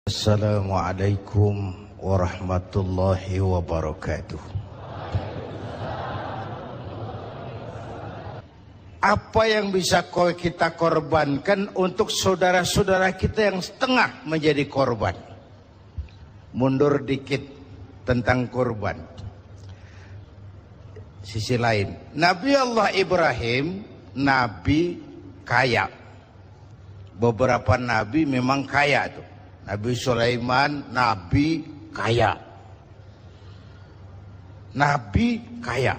Assalamualaikum warahmatullahi wabarakatuh. Apa yang bisa kita korbankan untuk saudara-saudara kita yang setengah menjadi korban? Mundur dikit tentang korban. Sisi lain, Nabi Allah Ibrahim, nabi kaya. Beberapa nabi memang kaya tuh. Nabi Sulaiman, nabi kaya. Nabi kaya.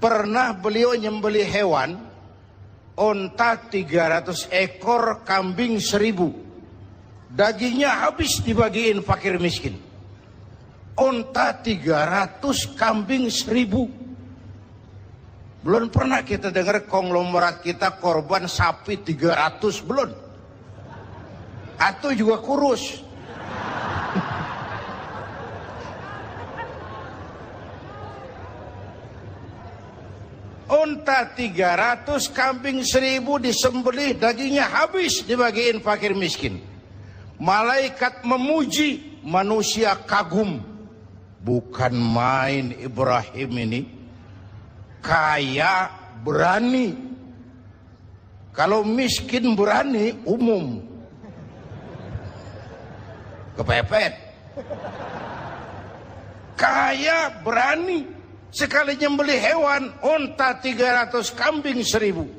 Pernah beliau nyembelih hewan, onta 300 ekor, kambing 1000. Dagingnya habis dibagiin fakir miskin. Onta 300, kambing 1000. Belum pernah kita dengar konglomerat kita korban sapi 300, belum. Atau juga kurus. Onta 300, kambing 1000 disembelih, dagingnya habis dibagiin fakir miskin. Malaikat memuji, manusia kagum. Bukan main Ibrahim ini. Kaya berani. Kalau miskin berani umum. Kepepet. Kaya berani. Sekali nyembelih hewan, onta 300, kambing 1000.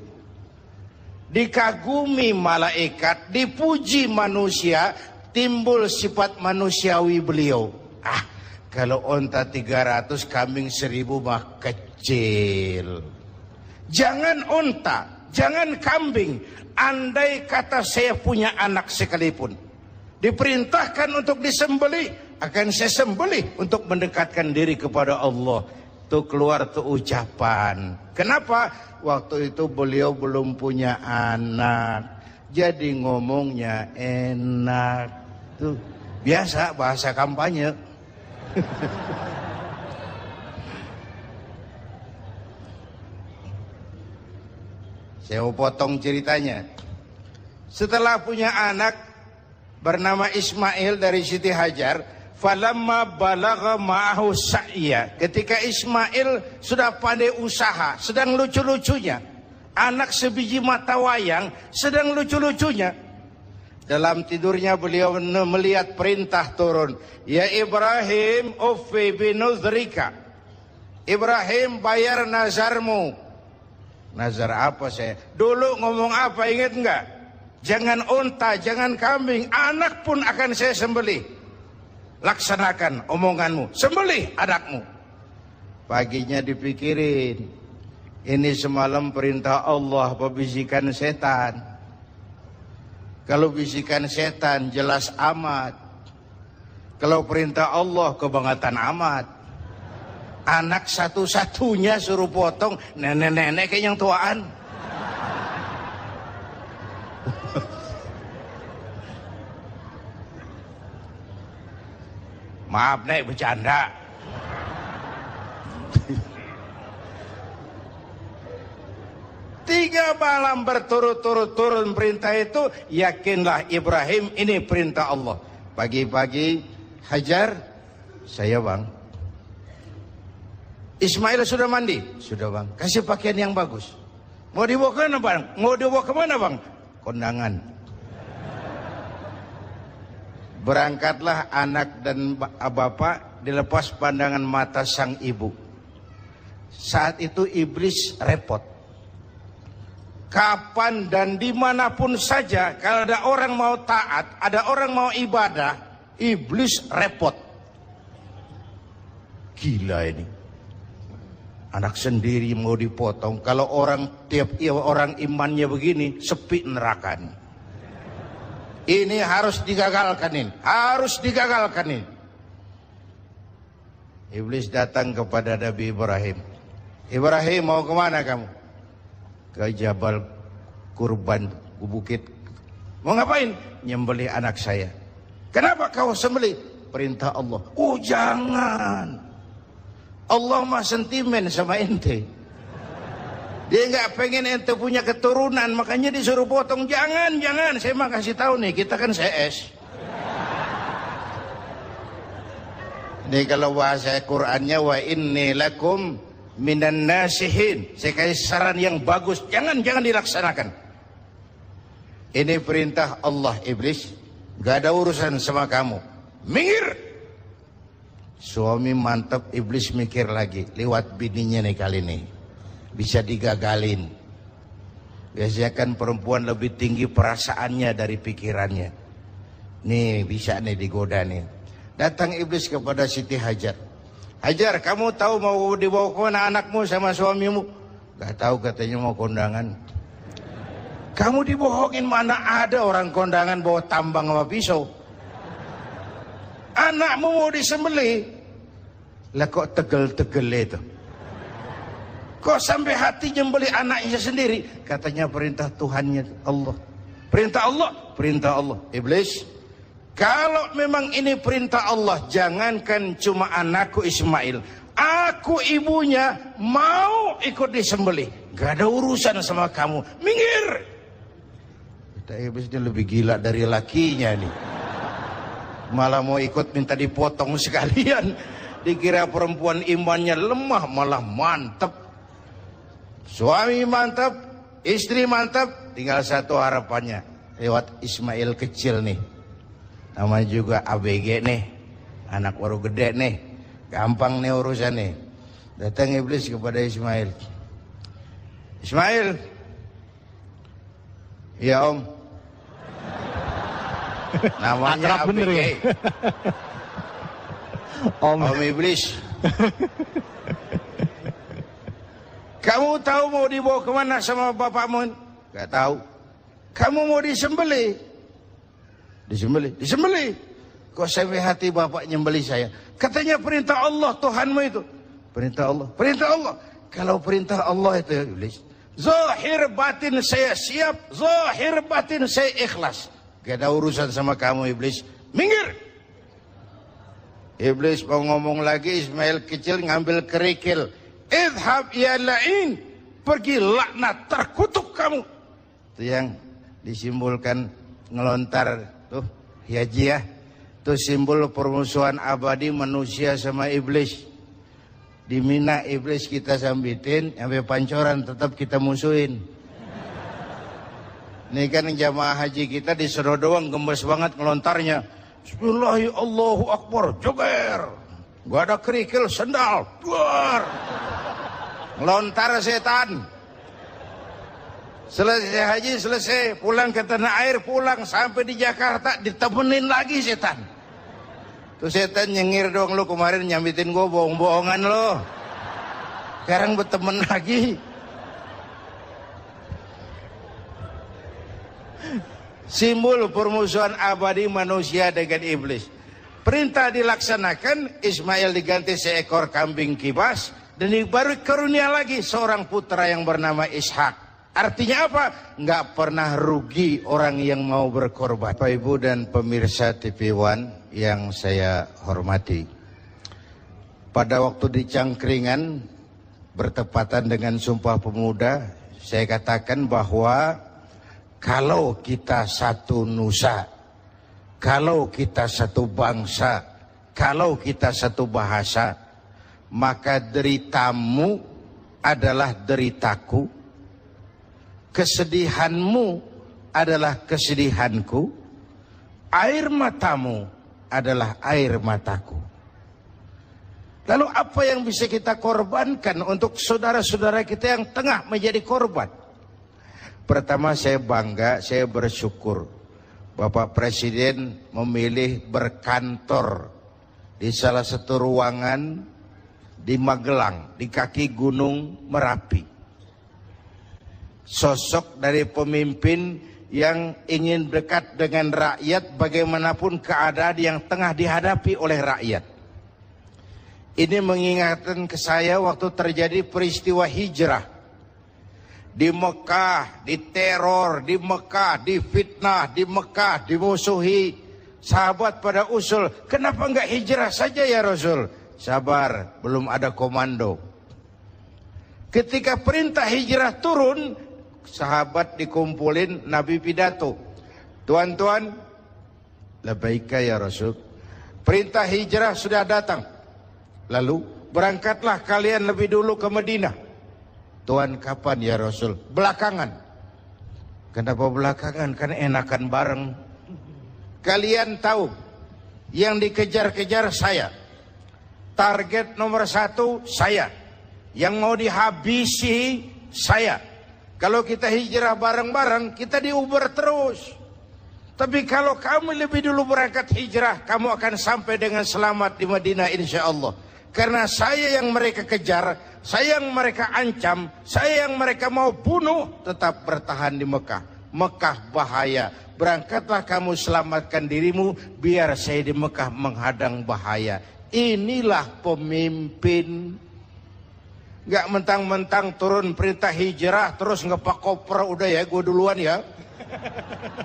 Dikagumi malaikat, dipuji manusia, timbul sifat manusiawi beliau. Kalau onta 300, kambing 1000 mah kecil. Jangan onta, jangan kambing. Andai kata saya punya anak sekalipun, diperintahkan untuk disembelih, akan saya sembelih untuk mendekatkan diri kepada Allah. Tuh keluar tuh ucapan. Kenapa? Waktu itu beliau belum punya anak, jadi ngomongnya enak. Tuh biasa bahasa kampanye. Saya mau potong ceritanya. Setelah punya anak bernama Ismail dari Siti Hajar, falamma balagha ma'ahu sa'ya, ketika Ismail sudah pandai usaha, sedang lucu-lucunya, anak sebiji mata wayang sedang lucu-lucunya, dalam tidurnya beliau melihat perintah turun, ya Ibrahim uffi binuzrika, Ibrahim bayar nazarmu. Nazar apa saya? Dulu ngomong apa, ingat enggak? Jangan unta, jangan kambing, anak pun akan saya sembelih. Laksanakan omonganmu, sembelih anakmu. Paginya dipikirin, ini semalam perintah Allah apa bisikan setan? Kalau bisikan setan jelas amat. Kalau perintah Allah kebangetan amat. Anak satu-satunya suruh potong, nenek-nenek kayak yang tuaan. Maaf nek, bercanda. Tiga malam berturut-turut turun perintah itu, yakinlah Ibrahim ini perintah Allah. Pagi-pagi Hajar, saya bang. Ismail sudah mandi? Sudah bang. Kasih pakaian yang bagus. Mau dibawa kemana bang? Mau dibawa kemana bang? Kondangan. Berangkatlah anak dan bapak, dilepas pandangan mata sang ibu. Saat itu iblis repot. Kapan dan dimanapun saja, kalau ada orang mau taat, ada orang mau ibadah, iblis repot. Gila ini. Anak sendiri mau dipotong. Kalau orang tiap orang imannya begini, sepi nerakanya. Ini harus digagalkan ini. Harus digagalkan ini. Iblis datang kepada Nabi Ibrahim. Ibrahim, mau kemana kamu? Ke Jabal Kurban, ke bukit. Mau ngapain? Nyembelih anak saya. Kenapa kau sembelih? Perintah Allah. Oh jangan. Allah mah sentimen sama ente. Dia nggak pengen ente punya keturunan, makanya disuruh potong. Jangan, saya mah kasih tahu nih, kita kan CS. Ini kalau bahasa Qur'annya, wa inni lakum minan nasihin. Saya kasih saran yang bagus, jangan dilaksanakan. Ini perintah Allah, iblis. Gak ada urusan sama kamu. Minggir. Suami mantap, iblis mikir lagi. Lewat bininya nih kali ini. Bisa digagalin. Biasanya kan perempuan lebih tinggi perasaannya dari pikirannya. Nih bisa nih digoda nih. Datang iblis kepada Siti Hajar. Hajar, kamu tahu mau dibawa kemana anakmu sama suamimu? Gak tahu, katanya mau kondangan. Kamu dibohongin, mana ada orang kondangan bawa tambang sama pisau. Anakmu mau disembelih. Lah kok tegel-tegel itu? Kok sampai hati nyembelih anaknya sendiri? Katanya perintah Tuhannya Allah. Perintah Allah. Iblis, kalau memang ini perintah Allah, jangankan cuma anakku Ismail, aku ibunya mau ikut disembelih. Gak ada urusan sama kamu. Minggir. Kita iblis ini lebih gila dari lakinya nih. Malah mau ikut minta dipotong sekalian. Dikira perempuan imannya lemah, malah mantep. Suami mantap, istri mantap, tinggal satu harapannya. Lewat Ismail kecil nih. Namanya juga ABG nih. Anak baru gede nih. Gampang nih urusan nih. Datang iblis kepada Ismail. Ismail. Ya om. Namanya ABG. Ya? Om iblis. Kamu tahu mau dibawa kemana sama bapakmu? Gak tahu. Kamu mau disembelih? Disembelih. Kok sampai hati bapak nyembelih saya? Katanya perintah Allah, Tuhanmu itu. Perintah Allah. Kalau perintah Allah itu, iblis, zahir batin saya siap, zahir batin saya ikhlas. Gak ada urusan sama kamu, iblis. Minggir. Iblis mau ngomong lagi, Ismail kecil ngambil kerikil. Idhab ya la'in, pergi laknat, terkutuk kamu. Itu yang disimbolkan ngelontar tuh hiajiah. Itu simbol permusuhan abadi manusia sama iblis. Di Mina iblis kita sambitin, sampai pancoran tetap kita musuhin. Ini kan jamaah haji kita disuruh doang gembes banget ngelontarnya. Bismillahirrahmanirrahim, Allahu Akbar, joger. Gak ada kerikil, sendal, duar. Ngelontar setan. Selesai haji, selesai. Pulang ke tanah air, pulang. Sampai di Jakarta, ditemenin lagi setan. Tuh setan nyengir dong, lu kemarin nyambitin gue bohong-bohongan lo. Sekarang berteman lagi. Simbol permusuhan abadi manusia dengan iblis. Perintah dilaksanakan, Ismail diganti seekor kambing kibas, dan baru karunia lagi seorang putra yang bernama Ishak. Artinya apa? Nggak pernah rugi orang yang mau berkorban. Bapak Ibu dan pemirsa TV One yang saya hormati. Pada waktu di Cangkringan, bertepatan dengan Sumpah Pemuda, saya katakan bahwa kalau kita satu nusa, kalau kita satu bangsa, kalau kita satu bahasa, maka deritamu adalah deritaku, kesedihanmu adalah kesedihanku, air matamu adalah air mataku. Lalu apa yang bisa kita korbankan untuk saudara-saudara kita yang tengah menjadi korban? Pertama, saya bangga, saya bersyukur Bapak Presiden memilih berkantor di salah satu ruangan di Magelang, di kaki Gunung Merapi. Sosok dari pemimpin yang ingin dekat dengan rakyat bagaimanapun keadaan yang tengah dihadapi oleh rakyat. Ini mengingatkan ke saya waktu terjadi peristiwa hijrah. Di Mekah, diteror, di Mekah, difitnah, di Mekah, dimusuhi. Sahabat pada usul, kenapa enggak hijrah saja ya Rasul? Sabar, belum ada komando. Ketika perintah hijrah turun, sahabat dikumpulin, Nabi pidato. Tuan-tuan, labbaika ya Rasul. Perintah hijrah sudah datang. Lalu berangkatlah kalian lebih dulu ke Madinah. Tuan, kapan ya Rasul? Belakangan. Kenapa belakangan? Kan enakan bareng. Kalian tahu, yang dikejar-kejar saya. Target nomor 1 saya. Yang mau dihabisi saya. Kalau kita hijrah bareng-bareng, kita diuber terus. Tapi kalau kamu lebih dulu berangkat hijrah, kamu akan sampai dengan selamat di Madinah insya Allah. Karena saya yang mereka kejar, saya yang mereka ancam, saya yang mereka mau bunuh, tetap bertahan di Mekah. Mekah bahaya. Berangkatlah kamu selamatkan dirimu, biar saya di Mekah menghadang bahaya. Inilah pemimpin. Gak mentang-mentang turun perintah hijrah terus ngepak koper, udah ya gue duluan ya.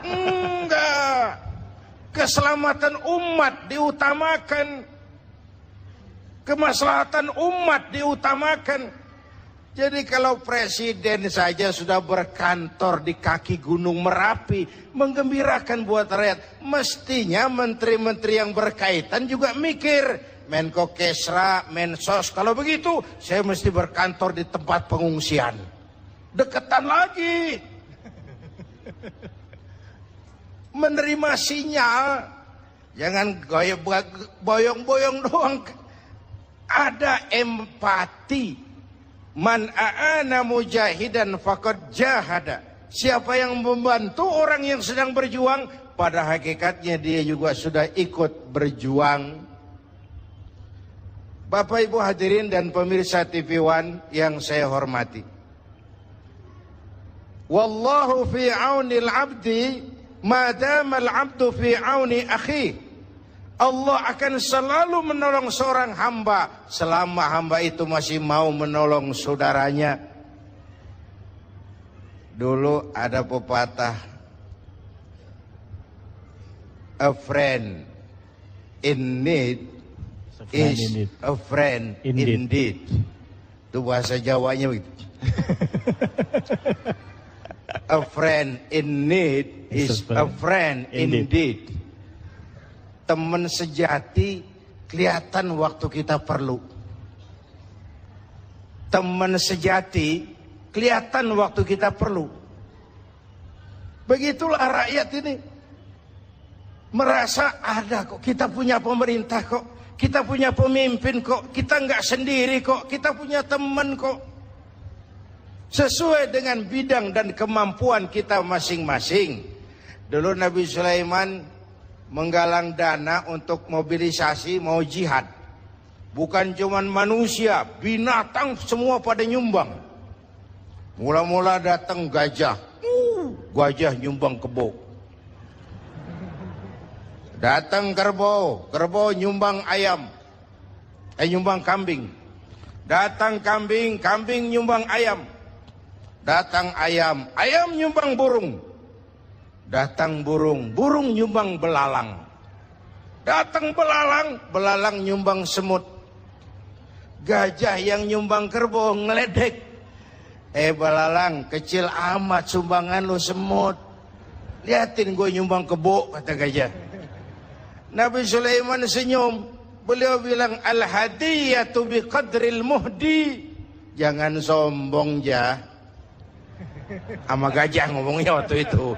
Enggak. Keselamatan umat diutamakan. Kemaslahatan umat diutamakan. Jadi kalau presiden saja sudah berkantor di kaki Gunung Merapi, menggembirakan buat rakyat, mestinya menteri-menteri yang berkaitan juga mikir. Menko Kesra, Mensos, kalau begitu saya mesti berkantor di tempat pengungsian. Deketan lagi. Menerima sinyal, jangan boyong-boyong doang. Ada empati. Man a'ana mujahidan faqad jahada. Siapa yang membantu orang yang sedang berjuang, pada hakikatnya dia juga sudah ikut berjuang. Bapak Ibu hadirin dan pemirsa TV One yang saya hormati. Wallahu fi aunil abdi madamal abdu fi auni akhi. Allah akan selalu menolong seorang hamba selama hamba itu masih mau menolong saudaranya. Dulu ada pepatah, a friend in need is a friend indeed. Itu bahasa Jawanya begitu. A friend in need is a friend indeed. Teman sejati kelihatan waktu kita perlu. Teman sejati kelihatan waktu kita perlu. Begitulah rakyat ini. Merasa ada kok, kita punya pemerintah kok. Kita punya pemimpin kok, kita nggak sendiri kok, kita punya teman kok. Sesuai dengan bidang dan kemampuan kita masing-masing. Dulu Nabi Sulaiman menggalang dana untuk mobilisasi mau jihad. Bukan cuma manusia, binatang semua pada nyumbang. Mula-mula datang gajah, gajah nyumbang kebo. Datang kerbau, kerbau nyumbang ayam, nyumbang kambing. Datang kambing, kambing nyumbang ayam. Datang ayam, ayam nyumbang burung. Datang burung, burung nyumbang belalang. Datang belalang, belalang nyumbang semut. Gajah yang nyumbang kerbau ngeledek. Belalang, kecil amat sumbangan lu semut. Liatin gue nyumbang kebo, kata gajah. Nabi Sulaiman senyum. Beliau bilang, al-hadiyatu biqadril muhdi. Jangan sombong ja. Sama gajah ngomongnya waktu itu.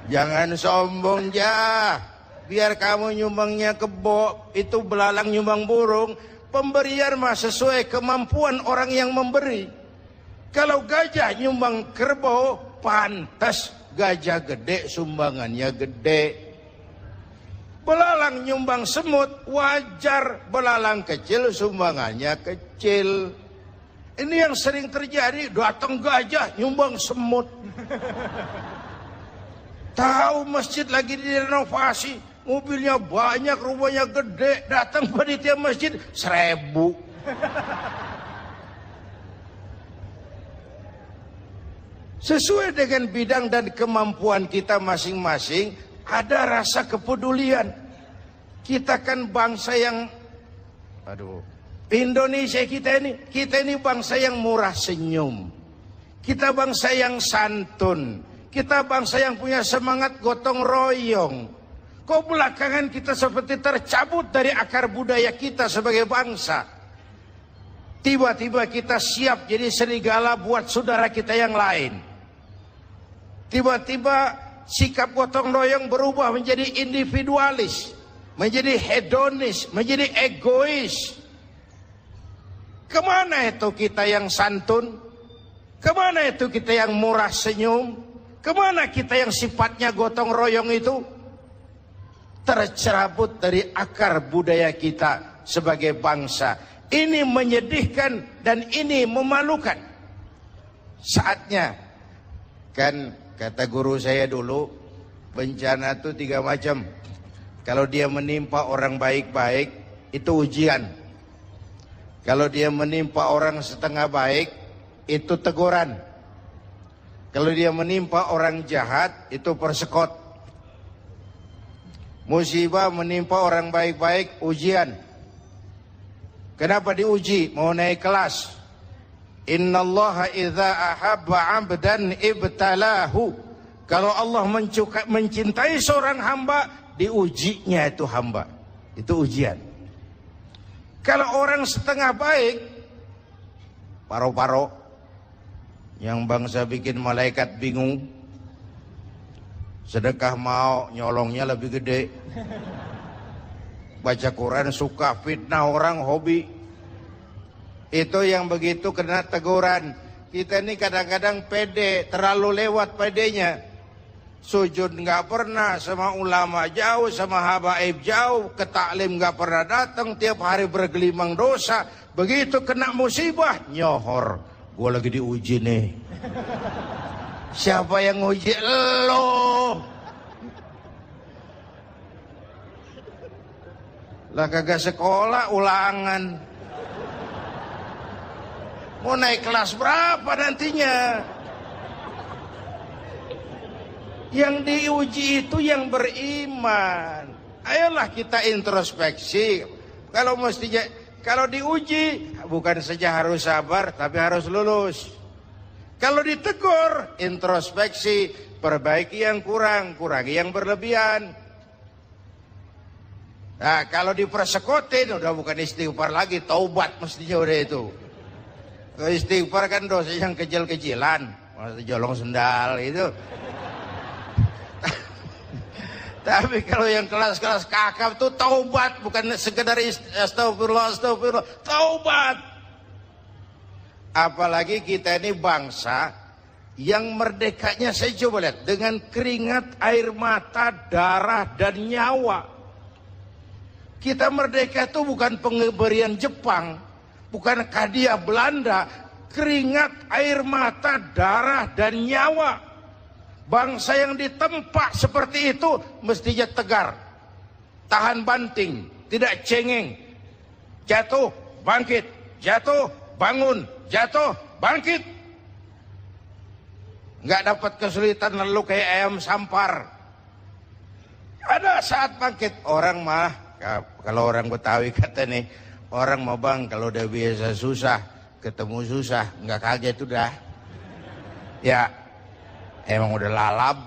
Jangan sombong ja. Biar kamu nyumbangnya kebo, itu belalang nyumbang burung. Pemberian mah sesuai kemampuan orang yang memberi. Kalau gajah nyumbang kerbau, pantas gajah gede sumbangannya gede. Belalang nyumbang semut, wajar belalang kecil sumbangannya kecil. Ini yang sering terjadi, datang gajah nyumbang semut. Tahu masjid lagi direnovasi, mobilnya banyak, rumahnya gede, datang panitia masjid 1000. Sesuai dengan bidang dan kemampuan kita masing-masing, ada rasa kepedulian. Kita kan bangsa yang Indonesia kita ini bangsa yang murah senyum. Kita bangsa yang santun. Kita bangsa yang punya semangat gotong royong. Kok belakangan kita seperti tercabut dari akar budaya kita sebagai bangsa. Tiba-tiba kita siap jadi serigala buat saudara kita yang lain. Tiba-tiba sikap gotong royong berubah menjadi individualis, menjadi hedonis, menjadi egois. Kemana itu kita yang santun? Kemana itu kita yang murah senyum? Kemana kita yang sifatnya gotong royong itu? Tercerabut dari akar budaya kita sebagai bangsa. Ini menyedihkan dan ini memalukan. Saatnya, kan kata guru saya dulu, bencana itu 3 macam. Kalau dia menimpa orang baik-baik, itu ujian. Kalau dia menimpa orang setengah baik, itu teguran. Kalau dia menimpa orang jahat, itu persekot. Musibah menimpa orang baik-baik, ujian. Kenapa diuji? Mau naik kelas. Innallaha idza ahabba 'abdan ibtalahu. Kalau Allah mencintai seorang hamba, diujinya itu hamba. Itu ujian. Kalau orang setengah baik, paro-paro, yang bangsa bikin malaikat bingung. Sedekah mau, nyolongnya lebih gede. Baca Quran suka, fitnah orang hobi. Itu yang begitu kena teguran. Kita ini kadang-kadang pede, terlalu lewat pedenya. Sujud nggak pernah, sama ulama jauh, sama habaib jauh, ke taklim nggak pernah datang, tiap hari bergelimang dosa. Begitu kena musibah, nyohor. Gue lagi diuji nih. Siapa yang uji? Lo. Lah kagak sekolah, ulangan. Mau naik kelas berapa nantinya? Yang diuji itu yang beriman. Ayolah kita introspeksi. Kalau diuji, bukan saja harus sabar, tapi harus lulus. Kalau ditegur, introspeksi, perbaiki yang kurang, kurangi yang berlebihan. Nah, kalau dipersekotin, udah bukan istighfar lagi, taubat mestinya udah itu. Kalau istighfar kan dosa yang kecil-kecilan, maksudnya jolong sendal itu. Tapi kalau yang kelas-kelas kakap itu taubat, bukan sekedar astagfirullah, taubat. Apalagi kita ini bangsa yang merdekanya, saya coba lihat, dengan keringat, air mata, darah, dan nyawa. Kita merdeka itu bukan pemberian Jepang, bukan hadiah Belanda, keringat, air mata, darah, dan nyawa. Bangsa yang ditempa seperti itu mestinya tegar, tahan banting, tidak cengeng. Jatuh, bangkit, jatuh, bangun, jatuh, bangkit. Nggak dapat kesulitan lalu kayak ayam sampar. Ada saat bangkit. Orang mah, kalau orang Betawi kata nih, orang mah bang kalau udah biasa susah, ketemu susah, nggak kaget udah. Ya, emang udah lalap.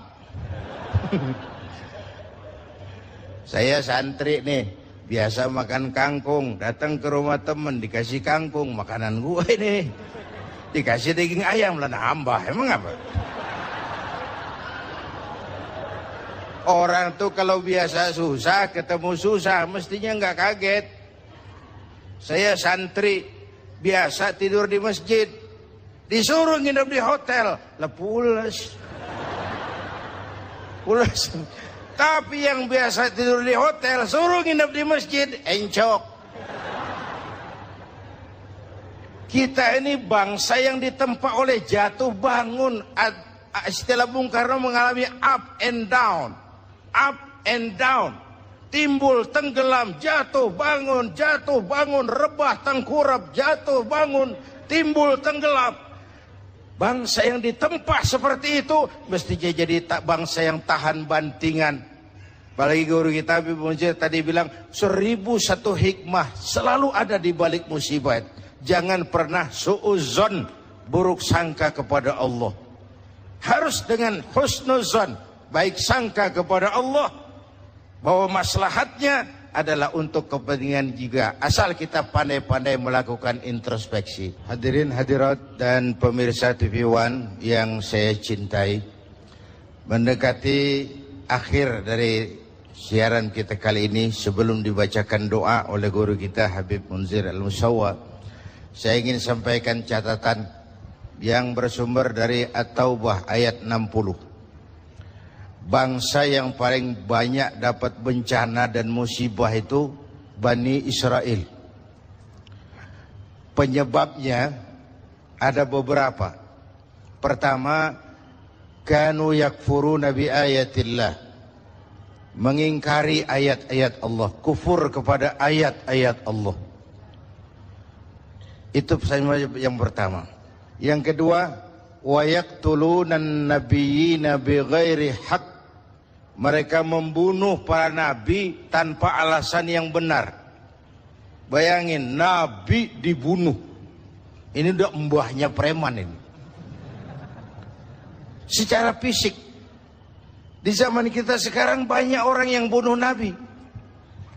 Saya santri nih, biasa makan kangkung, datang ke rumah temen dikasih kangkung, makanan gue nih. Dikasih daging ayam lah nambah, emang apa? Orang tuh kalau biasa susah, ketemu susah, mestinya nggak kaget. Saya santri, biasa tidur di masjid, disuruh nginep di hotel, lah pulas. Tapi yang biasa tidur di hotel, suruh nginep di masjid, encok. Kita ini bangsa yang ditempa oleh jatuh bangun. Istilah Bung Karno mengalami up and down. Up and down. Timbul, tenggelam, jatuh, bangun, rebah, tengkurap, jatuh, bangun, timbul, tenggelam. Bangsa yang ditempa seperti itu mestinya jadi bangsa yang tahan bantingan. Apalagi guru kita Habib Munzir tadi bilang 1001 hikmah selalu ada di balik musibah. Jangan pernah suudzon, buruk sangka kepada Allah. Harus dengan husnuzon, baik sangka kepada Allah bahwa maslahatnya adalah untuk kepentingan juga, asal kita pandai-pandai melakukan introspeksi. Hadirin hadirat dan pemirsa TV One yang saya cintai, mendekati akhir dari siaran kita kali ini, sebelum dibacakan doa oleh guru kita Habib Munzir Al-Musawwa, saya ingin sampaikan catatan yang bersumber dari At-Taubah ayat 60. Bangsa yang paling banyak dapat bencana dan musibah itu Bani Israel. Penyebabnya ada beberapa. Pertama, kanu yakfuruna bi ayatillah, mengingkari ayat-ayat Allah, kufur kepada ayat-ayat Allah. Itu yang pertama. Yang kedua, wa yaqtulunan nabiyyina bighairi haqq, mereka membunuh para nabi tanpa alasan yang benar. Bayangin, nabi dibunuh. Ini udah mbahnya preman ini. Secara fisik, di zaman kita sekarang banyak orang yang bunuh nabi.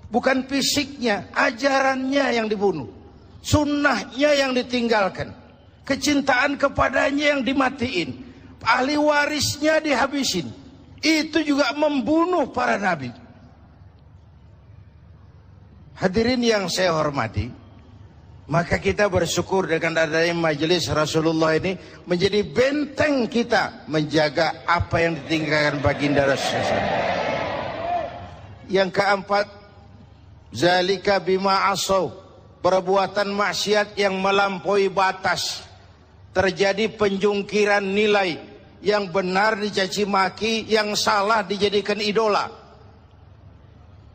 Bukan fisiknya, ajarannya yang dibunuh, sunnahnya yang ditinggalkan, kecintaan kepadanya yang dimatiin, ahli warisnya dihabisin. Itu juga membunuh para nabi. Hadirin yang saya hormati, maka kita bersyukur dengan adanya majelis Rasulullah ini menjadi benteng kita menjaga apa yang ditinggalkan baginda Rasulullah. Yang keempat, zalika bima asaw, perbuatan maksiat yang melampaui batas. Terjadi penjungkiran nilai, yang benar dicaci maki, yang salah dijadikan idola,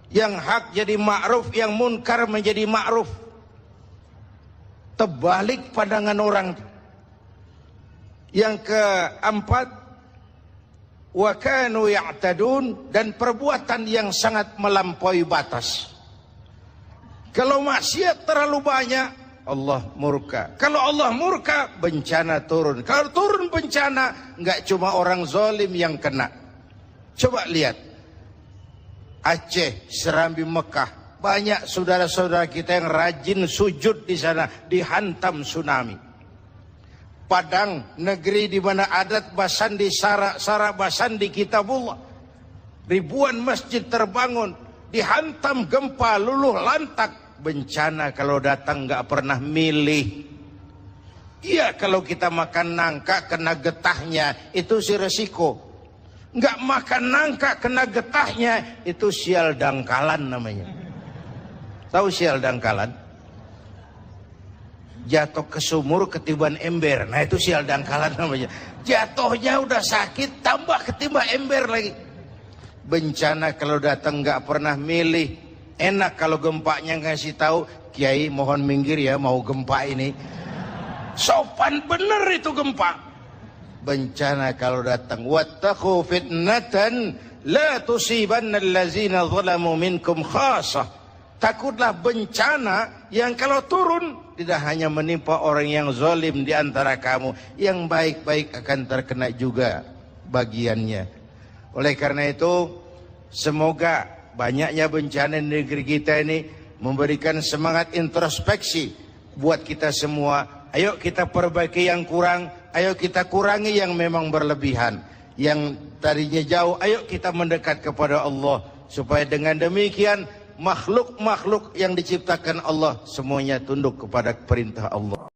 yang hak jadi ma'ruf, yang munkar menjadi ma'ruf. Terbalik pandangan orang. Yang keempat, wa kanu ya'tadun, dan perbuatan yang sangat melampaui batas. Kalau maksiat terlalu banyak, Allah murka. Kalau Allah murka, bencana turun. Kalau turun bencana, nggak cuma orang zalim yang kena. Coba lihat Aceh, Serambi, Mekah, banyak saudara-saudara kita yang rajin sujud di sana, dihantam tsunami. Padang, negeri di mana adat basandi, sara basandi kitabullah, ribuan masjid terbangun, dihantam gempa, luluh lantak. Bencana kalau datang nggak pernah milih. Iya, kalau kita makan nangka kena getahnya, itu si resiko. Nggak makan nangka kena getahnya, itu sial dangkalan namanya. Tahu sial dangkalan? Jatuh ke sumur ketiban ember, nah itu sial dangkalan namanya. Jatuhnya udah sakit, tambah ketiban ember lagi. Bencana kalau datang nggak pernah milih. Enak kalau gempanya ngasih tahu, Kiai mohon minggir ya, mau gempa ini. Sopan bener itu gempa. Bencana kalau datang, wattaqu fitnatan la tusibanna allazina zalamu minkum khassah. Takutlah bencana yang kalau turun tidak hanya menimpa orang yang zalim di antara kamu, yang baik-baik akan terkena juga bagiannya. Oleh karena itu, semoga banyaknya bencana di negeri kita ini memberikan semangat introspeksi buat kita semua. Ayo kita perbaiki yang kurang, ayo kita kurangi yang memang berlebihan. Yang tadinya jauh, ayo kita mendekat kepada Allah. Supaya dengan demikian makhluk-makhluk yang diciptakan Allah semuanya tunduk kepada perintah Allah.